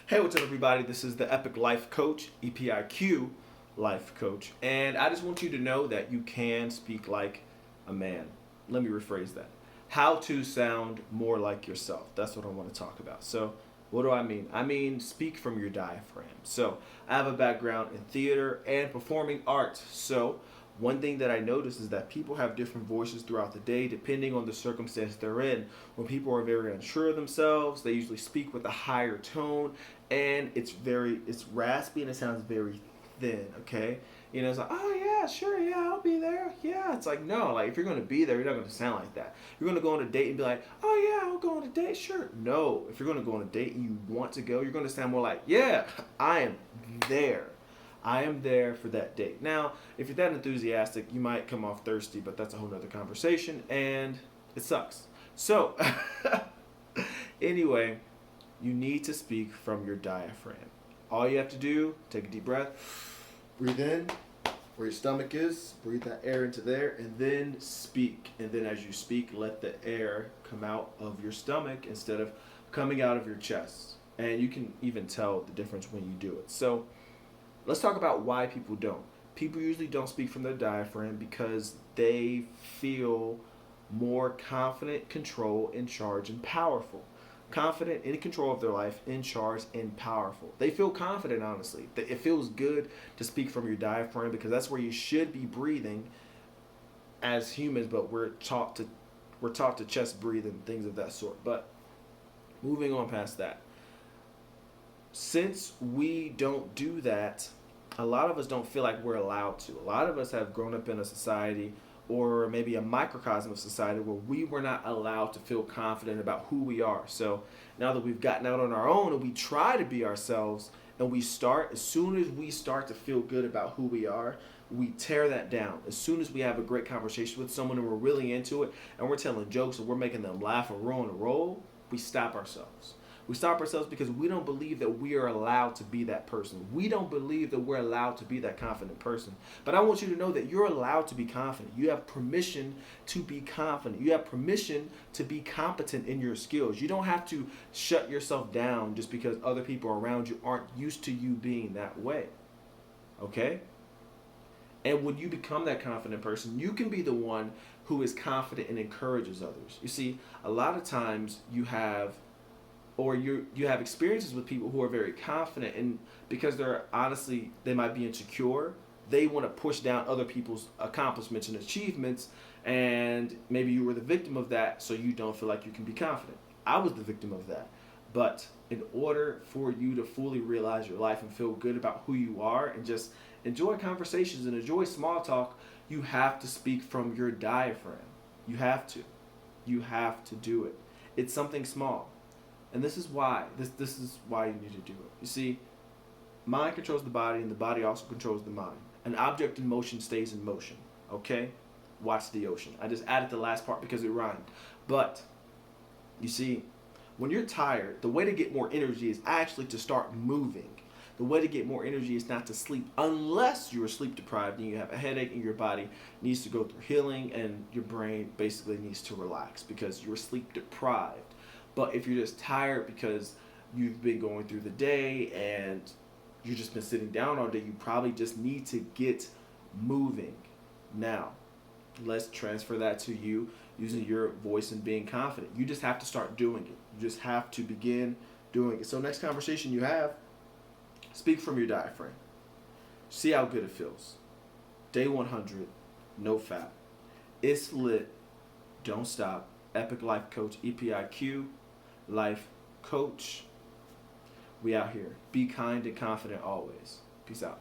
Hey, what's up, everybody? This is the Epiq Life Coach, EPIQ Life Coach, and I just want you to know that you can speak like a man. Let me rephrase that. How to sound more like yourself. That's what I want to talk about. So, what do I mean? I mean, speak from your diaphragm. So, I have a background in theater and performing arts. So, one thing that I notice is that people have different voices throughout the day depending on the circumstance they're in. When people are very unsure of themselves, they usually speak with a higher tone, and it's raspy and it sounds very thin, okay? It's like, oh yeah, sure, yeah, I'll be there. Yeah, it's like, no, like if you're gonna be there, you're not gonna sound like that. You're gonna go on a date and be like, oh yeah, I'll go on a date, sure. No, if you're gonna go on a date and you want to go, you're gonna sound more like, yeah, I am there. I am there for that date. Now, if you're that enthusiastic, you might come off thirsty, but that's a whole nother conversation, and it sucks. So, anyway, you need to speak from your diaphragm. All you have to do, take a deep breath, breathe in where your stomach is, breathe that air into there, and then speak. And then as you speak, let the air come out of your stomach instead of coming out of your chest. And you can even tell the difference when you do it. So, let's talk about why people don't. People usually don't speak from their diaphragm because they feel more confident, control, in charge, and powerful. Confident, in control of their life, in charge, and powerful. They feel confident, honestly. It feels good to speak from your diaphragm because that's where you should be breathing as humans, but we're taught to chest breathe and things of that sort. But moving on past that, since we don't do that, a lot of us don't feel like we're allowed to. A lot of us have grown up in a society or maybe a microcosm of society where we were not allowed to feel confident about who we are. So now that we've gotten out on our own and we try to be ourselves and as soon as we start to feel good about who we are, we tear that down. As soon as we have a great conversation with someone and we're really into it and we're telling jokes and we're making them laugh and roll on a roll, we stop ourselves. We stop ourselves because we don't believe that we are allowed to be that person. We don't believe that we're allowed to be that confident person. But I want you to know that you're allowed to be confident. You have permission to be confident. You have permission to be competent in your skills. You don't have to shut yourself down just because other people around you aren't used to you being that way. Okay? And when you become that confident person, you can be the one who is confident and encourages others. You see, a lot of times you have experiences with people who are very confident, and because they might be insecure, they want to push down other people's accomplishments and achievements, and maybe you were the victim of that, so you don't feel like you can be confident. I was the victim of that. But in order for you to fully realize your life and feel good about who you are and just enjoy conversations and enjoy small talk, you have to speak from your diaphragm. You have to. You have to do it. It's something small. And this is why. This is why you need to do it. You see, mind controls the body, and the body also controls the mind. An object in motion stays in motion. Okay? Watch the ocean. I just added the last part because it rhymed. But, you see, when you're tired, the way to get more energy is actually to start moving. The way to get more energy is not to sleep unless you are sleep deprived and you have a headache and your body needs to go through healing and your brain basically needs to relax because you're sleep deprived. But if you're just tired because you've been going through the day and you've just been sitting down all day, you probably just need to get moving. Now, let's transfer that to you using your voice and being confident. You just have to start doing it. You just have to begin doing it. So next conversation you have, speak from your diaphragm. See how good it feels. Day 100, Nofap. It's lit. Don't stop. Epiq Life Coach, EPIQ Life Coach. We out here. Be kind and confident always. Peace out.